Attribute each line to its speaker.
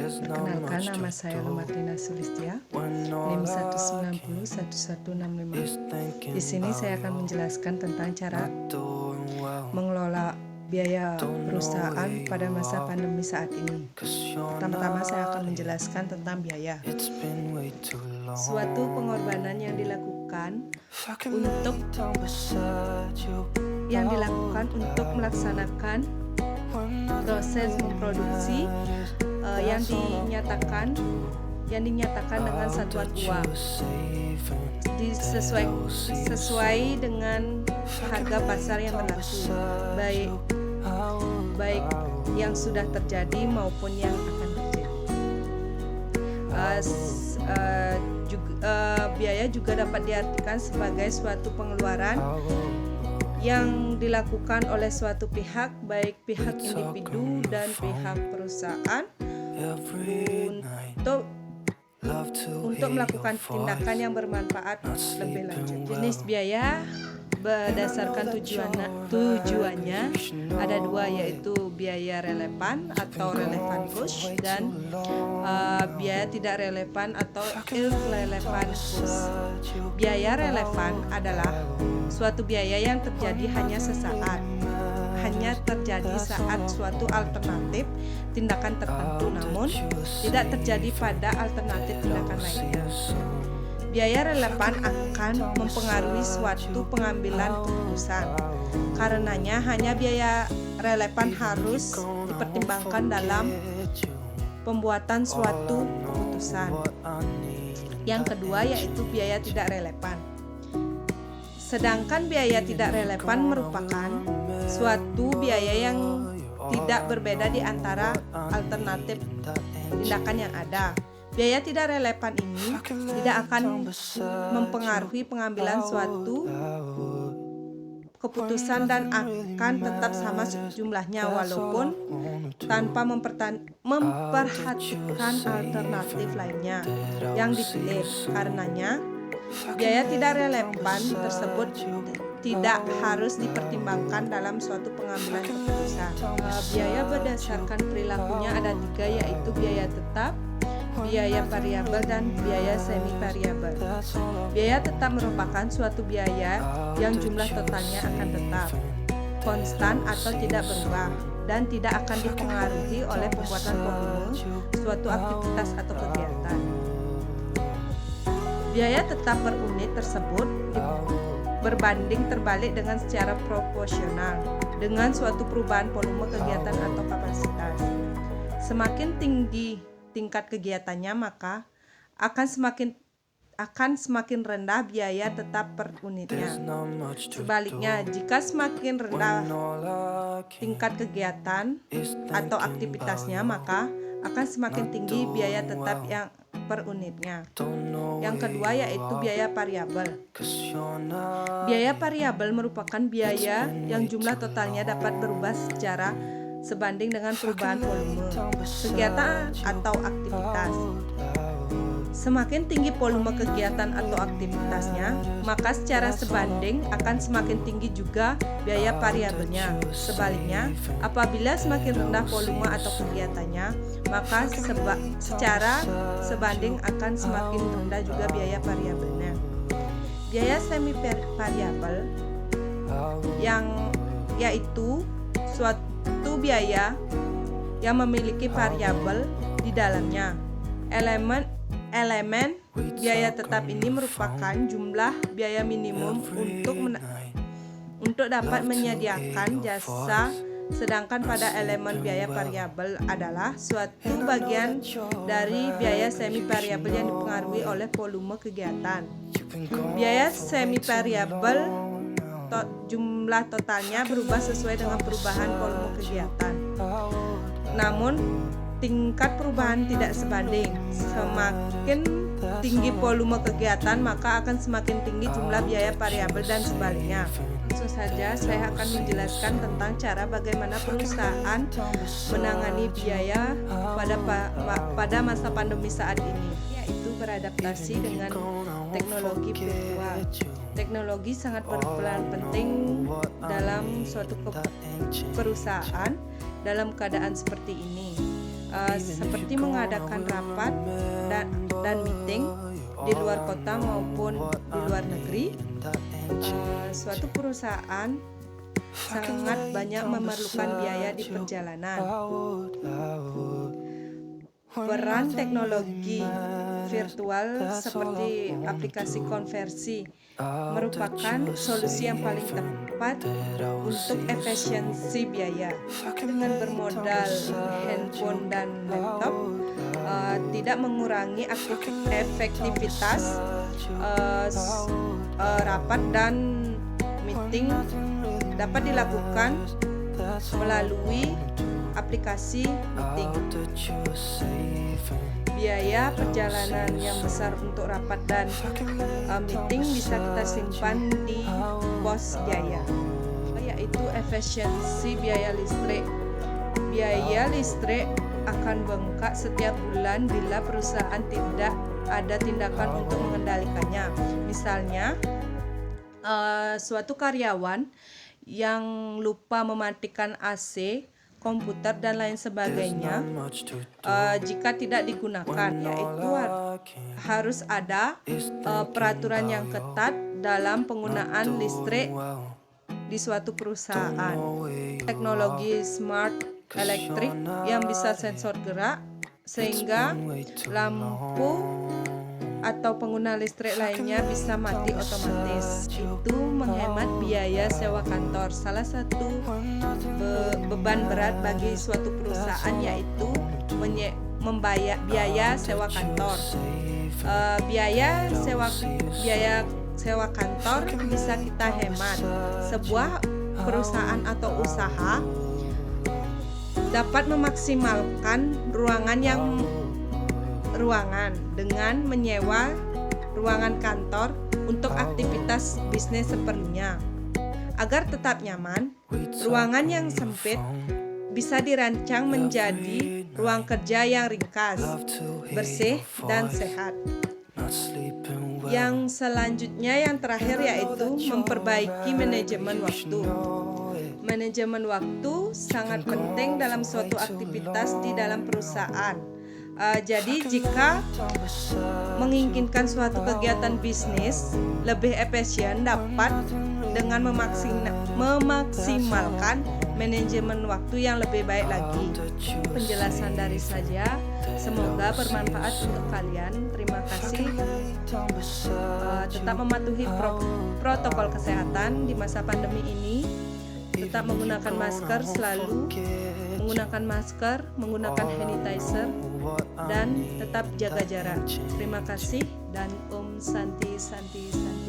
Speaker 1: Perkenalkan, nama saya Martina Sulistia, NIM 1901165. Di sini saya akan menjelaskan tentang cara mengelola biaya perusahaan pada masa pandemi saat ini. Pertama-tama saya akan menjelaskan tentang biaya. Suatu pengorbanan yang dilakukan untuk melaksanakan proses memproduksi yang dinyatakan dengan satuan uang sesuai dengan harga pasar yang berlaku, baik yang sudah terjadi maupun yang akan terjadi. Biaya juga dapat diartikan sebagai suatu pengeluaran yang dilakukan oleh suatu pihak, baik pihak individu dan pihak perusahaan, untuk melakukan tindakan yang bermanfaat lebih lanjut. Jenis biaya berdasarkan tujuannya ada dua, yaitu biaya relevan atau relevan cost dan biaya tidak relevan atau irrelevant cost. Biaya relevan adalah suatu biaya yang terjadi hanya sesaat, hanya terjadi saat suatu alternatif tindakan tertentu, namun tidak terjadi pada alternatif tindakan lainnya. Biaya relevan akan mempengaruhi suatu pengambilan keputusan. Karenanya, hanya biaya relevan harus dipertimbangkan dalam pembuatan suatu keputusan. Yang kedua yaitu biaya tidak relevan. Sedangkan biaya tidak relevan merupakan suatu biaya yang tidak berbeda di antara alternatif tindakan yang ada. Biaya tidak relevan ini tidak akan mempengaruhi pengambilan suatu keputusan dan akan tetap sama jumlahnya walaupun tanpa memperhatikan alternatif lainnya yang dipilih. Karenanya, biaya tidak relevan tersebut tidak harus dipertimbangkan dalam suatu pengambilan keputusan. Biaya berdasarkan perilakunya ada tiga, yaitu biaya tetap, biaya variabel, dan biaya semi variabel. Biaya tetap merupakan suatu biaya yang jumlah totalnya akan tetap, konstan atau tidak berubah, dan tidak akan dipengaruhi oleh pembuatan volume suatu aktivitas atau kegiatan. Biaya tetap per unit tersebut berbanding terbalik dengan secara proporsional dengan suatu perubahan volume kegiatan atau kapasitas. Semakin tinggi tingkat kegiatannya, maka akan semakin rendah biaya tetap per unitnya. Sebaliknya, jika semakin rendah tingkat kegiatan atau aktivitasnya, maka akan semakin tinggi biaya tetap yang per unitnya. Yang kedua yaitu biaya variabel. Biaya variabel merupakan biaya yang jumlah totalnya dapat berubah secara sebanding dengan perubahan volume kegiatan atau aktivitas. Semakin tinggi volume kegiatan atau aktivitasnya, maka secara sebanding akan semakin tinggi juga biaya variabelnya. Sebaliknya, apabila semakin rendah volume atau kegiatannya, maka secara sebanding akan semakin rendah juga biaya variabelnya. Biaya semi variabel yaitu suatu biaya yang memiliki variabel di dalamnya. Elemen biaya tetap ini merupakan jumlah biaya minimum untuk dapat menyediakan jasa, sedangkan pada elemen biaya variabel adalah suatu bagian dari biaya semi variabel yang dipengaruhi oleh volume kegiatan. Biaya semi variabel jumlah totalnya berubah sesuai dengan perubahan volume kegiatan. Namun, tingkat perubahan tidak sebanding. Semakin tinggi volume kegiatan, maka akan semakin tinggi jumlah biaya variabel dan sebaliknya. Langsung saja saya akan menjelaskan tentang cara bagaimana perusahaan menangani biaya pada masa pandemi saat ini, yaitu beradaptasi dengan teknologi virtual. Teknologi sangat berperan penting dalam suatu perusahaan dalam keadaan seperti ini. seperti mengadakan rapat dan meeting di luar kota maupun di luar negeri. Suatu perusahaan sangat banyak memerlukan biaya di perjalanan. Peran teknologi virtual seperti aplikasi konversi merupakan solusi yang paling tepat untuk efisiensi biaya. Dengan bermodal handphone dan laptop, tidak mengurangi efektivitas rapat dan meeting dapat dilakukan melalui aplikasi meeting. Biaya perjalanan yang besar untuk rapat dan meeting bisa kita simpan di pos biaya, yaitu efisiensi biaya listrik. Biaya listrik akan bengkak setiap bulan bila perusahaan tidak ada tindakan untuk mengendalikannya. Misalnya, suatu karyawan yang lupa mematikan AC, komputer dan lain sebagainya, jika tidak digunakan, yaitu harus ada peraturan yang ketat dalam penggunaan listrik di suatu perusahaan. Teknologi smart elektrik yang bisa sensor gerak sehingga lampu atau pengguna listrik lainnya bisa mati otomatis. Itu menghemat biaya sewa kantor. Salah satu beban berat bagi suatu perusahaan yaitu membayar biaya sewa kantor. Biaya sewa kantor bisa kita hemat. Sebuah perusahaan atau usaha dapat memaksimalkan ruangan dengan menyewa ruangan kantor untuk aktivitas bisnis seperlunya. Agar tetap nyaman, ruangan yang sempit bisa dirancang menjadi ruang kerja yang ringkas, bersih, dan sehat. Yang selanjutnya, yang terakhir, yaitu memperbaiki manajemen waktu. Manajemen waktu sangat penting dalam suatu aktivitas di dalam perusahaan. Jadi jika menginginkan suatu kegiatan bisnis lebih efisien, dapat dengan memaksimalkan manajemen waktu yang lebih baik lagi. Penjelasan dari saya, semoga bermanfaat untuk kalian. Terima kasih. Tetap mematuhi protokol kesehatan di masa pandemi ini. Tetap menggunakan masker selalu, menggunakan sanitizer, dan tetap jaga jarak. Terima kasih dan Om Santi Santi Santi.